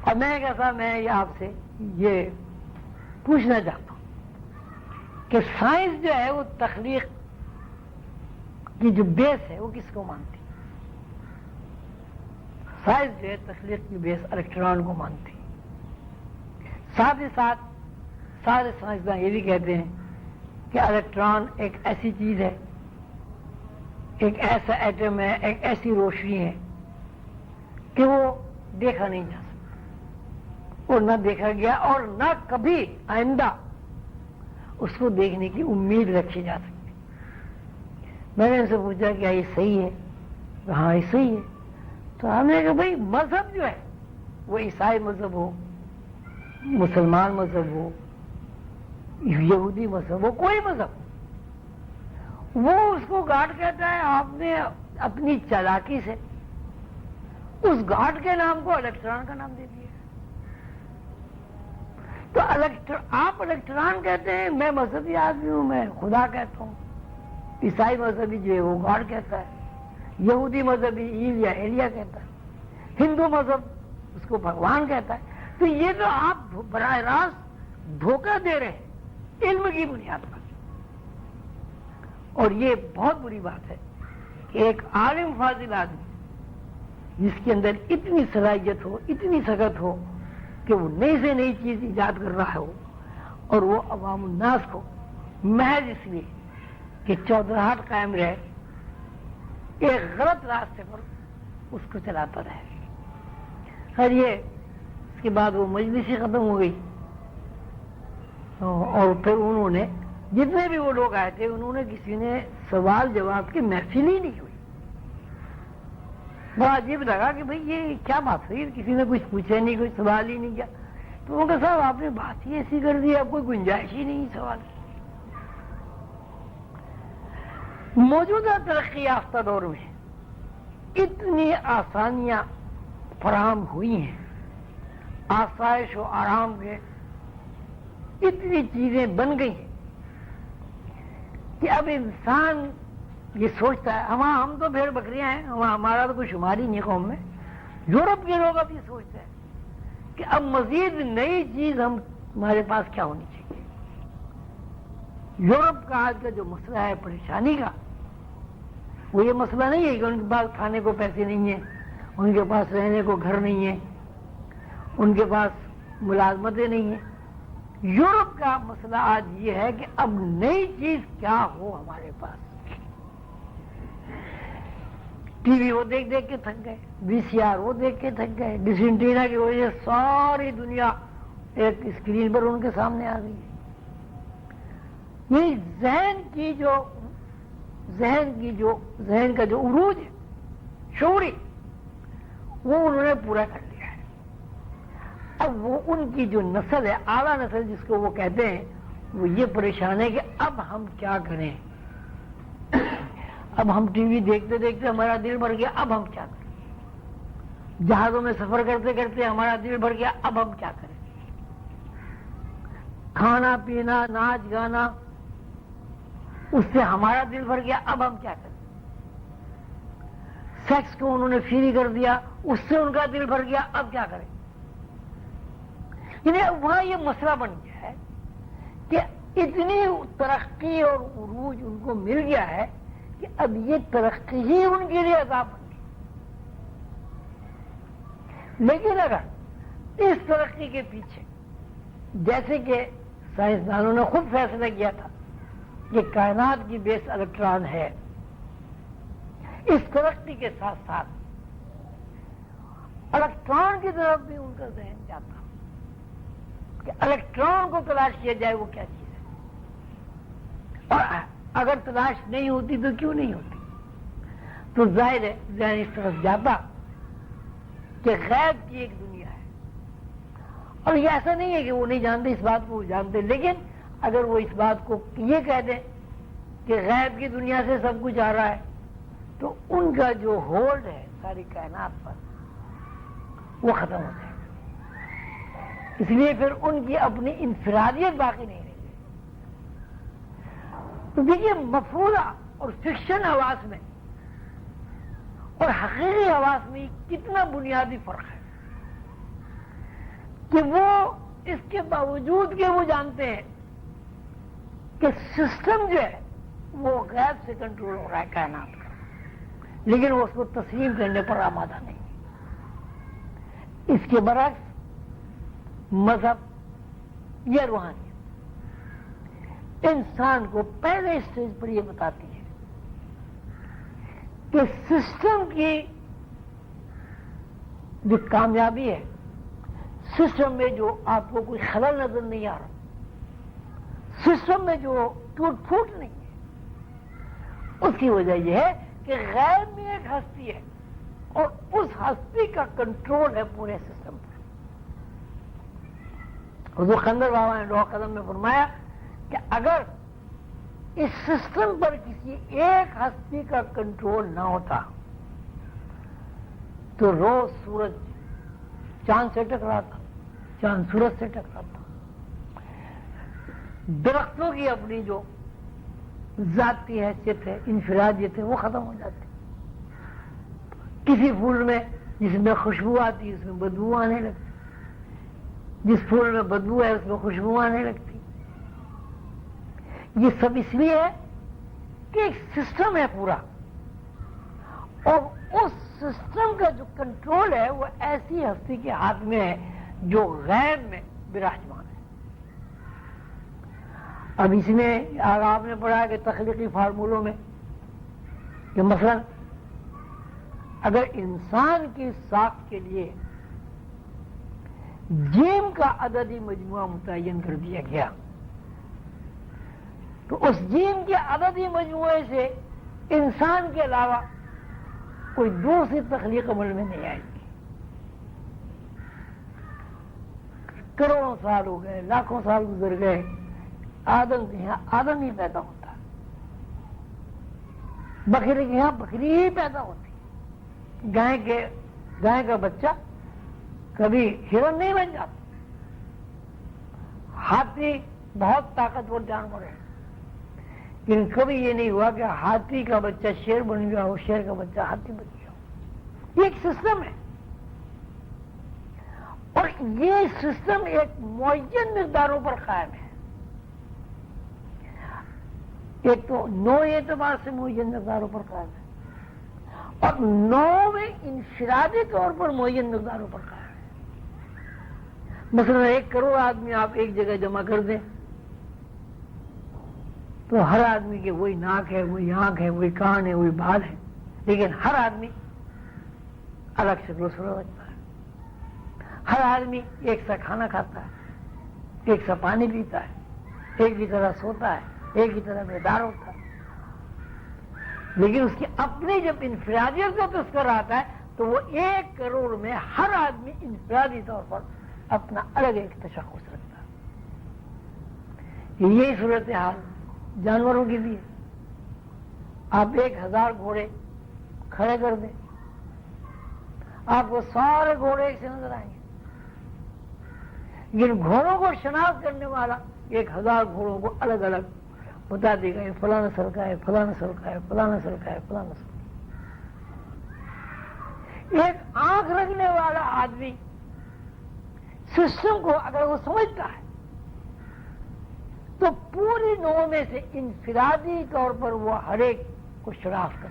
اور میں کیسا میں یہ آپ سے یہ پوچھنا چاہتا ہوں کہ سائنس جو ہے وہ تخلیق کی جو بیس ہے وہ کس کو مانتی؟ سائنس جو ہے تخلیق کی بیس الیکٹران کو مانتی. ساتھ ہی ساتھ سارے سائنسداں یہ بھی کہتے ہیں کہ الیکٹران ایک ایسی چیز ہے، ایک ایسا ایٹم ہے، ایک ایسی روشنی ہے کہ وہ دیکھا نہیں جا سکتا اور نہ دیکھا گیا اور نہ کبھی آئندہ اس کو دیکھنے کی امید رکھی جا سکتی. میں نے ان سے پوچھا کیا یہ صحیح ہے؟ ہاں یہ صحیح ہے. تو ہم نے کہا بھائی مذہب جو ہے وہ عیسائی مذہب ہو، مسلمان مذہب ہو، یہودی مذہب ہو، کوئی مذہب، وہ اس کو گاڈ کہتا ہے. آپ نے اپنی چالاکی سے اس گاڈ کے نام کو الیکٹران کا نام دے دیا. تو آپ الیکٹران کہتے ہیں، میں مذہبی آدمی ہوں، میں خدا کہتا ہوں. عیسائی مذہبی جو ہے وہ گاڈ کہتا ہے، یہودی مذہبی ایل یا ایلیا کہتا ہے، ہندو مذہب اس کو بھگوان کہتا ہے. تو یہ تو آپ براہ راست دھوکہ دے رہے ہیں علم کی بنیاد پر. اور یہ بہت بری بات ہے کہ ایک عالم فاضل آدمی جس کے اندر اتنی صلاحیت ہو، اتنی سخت ہو کہ وہ نئی سے نئی چیز ایجاد کر رہا ہو اور وہ عوام الناس کو محض اس لیے کہ چودراہٹ قائم رہے ایک غلط راستے پر اس کو چلاتا رہے. خیر یہ اس کے بعد وہ مجلس ہی ختم ہو گئی اور پھر انہوں نے جتنے بھی وہ لوگ آئے تھے انہوں نے کسی نے سوال جواب کی محفل ہی نہیں ہوئی. بڑا عجیب لگا کہ بھئی یہ کیا بات ہوئی، کسی نے کچھ پوچھا نہیں، کوئی سوال ہی نہیں کیا. تو وہ کہ صاحب آپ نے بات ہی ایسی کر دی، اب کوئی گنجائش ہی نہیں سوال کی. موجودہ ترقی یافتہ دور میں اتنی آسانیاں فراہم ہوئی ہیں، آسائش و آرام کے اتنی چیزیں بن گئی ہیں کہ اب انسان یہ سوچتا ہے ہم تو بھیڑ بکریاں ہیں، ہمارا تو کوئی شمار ہی نہیں قوم میں. یورپ کے لوگ اب یہ سوچتے ہیں کہ اب مزید نئی چیز ہمارے پاس کیا ہونی چاہیے. یورپ کا آج کا جو مسئلہ ہے پریشانی کا، وہ یہ مسئلہ نہیں ہے کہ ان کے پاس کھانے کو پیسے نہیں ہیں، ان کے پاس رہنے کو گھر نہیں ہے، ان کے پاس ملازمتیں نہیں ہیں. یورپ کا مسئلہ آج یہ ہے کہ اب نئی چیز کیا ہو ہمارے پاس. ٹی وی وہ دیکھ دیکھ کے تھک گئے، وی سی آر وہ دیکھ کے تھک گئے، ڈس اینٹینا کی وجہ سے ساری دنیا ایک اسکرین پر ان کے سامنے آ گئی ہے. یہ ذہن کا جو عروج ہے شعوری، وہ انہوں نے پورا کر لیا ہے. اب وہ ان کی جو نسل ہے، اعلیٰ نسل جس کو وہ کہتے ہیں، وہ یہ پریشان ہے کہ اب ہم کیا کریں. اب ہم ٹی وی دیکھتے دیکھتے ہمارا دل بھر گیا، اب ہم کیا کریں. جہازوں میں سفر کرتے کرتے ہمارا دل بھر گیا، اب ہم کیا کریں. کھانا پینا ناچ گانا اس سے ہمارا دل بھر گیا، اب ہم کیا کریں. سیکس کو انہوں نے فری کر دیا، اس سے ان کا دل بھر گیا، اب کیا کریں. یعنی وہاں یہ مسئلہ بن گیا ہے کہ اتنی ترقی اور عروج ان کو مل گیا ہے کہ اب یہ ترقی ہی ان کے لیے عذاب بن گئی. لیکن اگر اس ترقی کے پیچھے، جیسے کہ سائنسدانوں نے خود فیصلہ کیا تھا کہ کائنات کی بیس الیکٹران ہے، اس ترقی کے ساتھ ساتھ الیکٹران کی طرف بھی ان کا ذہن جاتا کہ الیکٹران کو تلاش کیا جائے وہ کیا چیز ہے، اور اگر تلاش نہیں ہوتی تو کیوں نہیں ہوتی. تو ظاہر ہے ذہن اس طرف جاتا کہ غیب کی ایک دنیا ہے. اور یہ ایسا نہیں ہے کہ وہ نہیں جانتے، اس بات کو وہ جانتے، لیکن اگر وہ اس بات کو یہ کہہ دیں کہ غیب کی دنیا سے سب کچھ آ رہا ہے تو ان کا جو ہولڈ ہے ساری کائنات پر وہ ختم ہو جائے گا. اس لیے پھر ان کی اپنی انفرادیت باقی نہیں رہے گی. تو دیکھیے مفہومہ اور فکشن حواس میں اور حقیقی حواس میں کتنا بنیادی فرق ہے. کہ وہ اس کے باوجود کہ وہ جانتے ہیں کہ سسٹم جو ہے وہ غیب سے کنٹرول ہو رہا ہے کائنات کا، لیکن وہ اس کو تسلیم کرنے پر آمادہ نہیں۔ اس کے برعکس مذہب یا روحانیت انسان کو پہلے اسٹیج پر یہ بتاتی ہے کہ سسٹم کی جو کامیابی ہے، سسٹم میں جو آپ کو کوئی خلل نظر نہیں آ رہا، سسٹم میں جو ٹوٹ پھوٹ نہیں ہے، اس کی وجہ یہ ہے کہ غیب میں ایک ہستی ہے اور اس ہستی کا کنٹرول ہے پورے سسٹم پر۔ حضور خنجر بابا نے روح قدم میں فرمایا کہ اگر اس سسٹم پر کسی ایک ہستی کا کنٹرول نہ ہوتا تو روز سورج چاند سے ٹکراتا، چاند سورج سے ٹکراتا، درختوں کی اپنی جو ذاتی حیثیت ہے، انفرادیت ہے، وہ ختم ہو جاتی۔ کسی پھول میں جس میں خوشبو آتی اس میں بدبو آنے لگتی، جس پھول میں بدبو ہے اس میں خوشبو آنے لگتی۔ یہ سب اس لیے ہے کہ ایک سسٹم ہے پورا، اور اس سسٹم کا جو کنٹرول ہے وہ ایسی ہستی کے ہاتھ میں ہے جو غیب میں براجمان ہے۔ اب اس میں آپ نے پڑھا کہ تخلیقی فارمولوں میں کہ مثلا اگر انسان کی ساخت کے لیے جیم کا عددی مجموعہ متعین کر دیا گیا تو اس جیم کے عددی مجموعے سے انسان کے علاوہ کوئی دوسری تخلیق عمل میں نہیں آئے گی۔ کروڑوں سال ہو گئے، لاکھوں سال گزر گئے، آدم کے یہاں آدم ہی پیدا ہوتا ہے، بکری کے یہاں بکری ہی پیدا ہوتی ہے، گائے کا بچہ کبھی ہرن نہیں بن جاتا، ہاتھی بہت طاقتور جانور ہے لیکن کبھی یہ نہیں ہوا کہ ہاتھی کا بچہ شیر بن گیا ہو، شیر کا بچہ ہاتھی بن گیا ہو۔ یہ ایک سسٹم ہے، اور یہ سسٹم ایک معین مقداروں پر قائم ہے۔ ایک تو نوع اعتبار سے معین مقداروں پر قائم ہے، اور نوع میں انفرادی طور پر معین مقداروں پر قائم ہے۔ مثلا 1 کروڑ آدمی آپ ایک جگہ جمع کر دیں تو ہر آدمی کے وہی ناک ہے، وہی آنکھ ہے، وہی کان ہے، وہی بال ہے، لیکن ہر آدمی الگ سے دوسرا رکھتا ہے، ہر آدمی ایک سا کھانا کھاتا ہے، ایک سا پانی پیتا ہے، ایک کی طرح سوتا ہے، ایک کی طرح بیدار ہوتا ہے، لیکن اس کی اپنی جب انفرادیت کا تذکر آتا ہے تو وہ 1 کروڑ میں ہر آدمی انفرادی طور پر اپنا الگ ایک تشخص رکھتا ہے۔ یہی صورتحال جانوروں کی بھی ہے۔ آپ 1000 گھوڑے کھڑے کر دیں، آپ کو سارے گھوڑے ایک سے نظر آئیں گے، لیکن گھوڑوں کو شناخت کرنے والا 1000 گھوڑوں کو الگ الگ بتا دے گا، یہ فلاں نسل کا ہے، فلاں نسل کا ہے، فلاں نسل کا ہے، فلاں نسل کا ہے۔ ایک آنکھ رکھنے والا آدمی سسٹم کو اگر وہ سمجھتا ہے تو پوری نوع میں سے انفرادی طور پر وہ ہر ایک کو شناخت کرتا ہے۔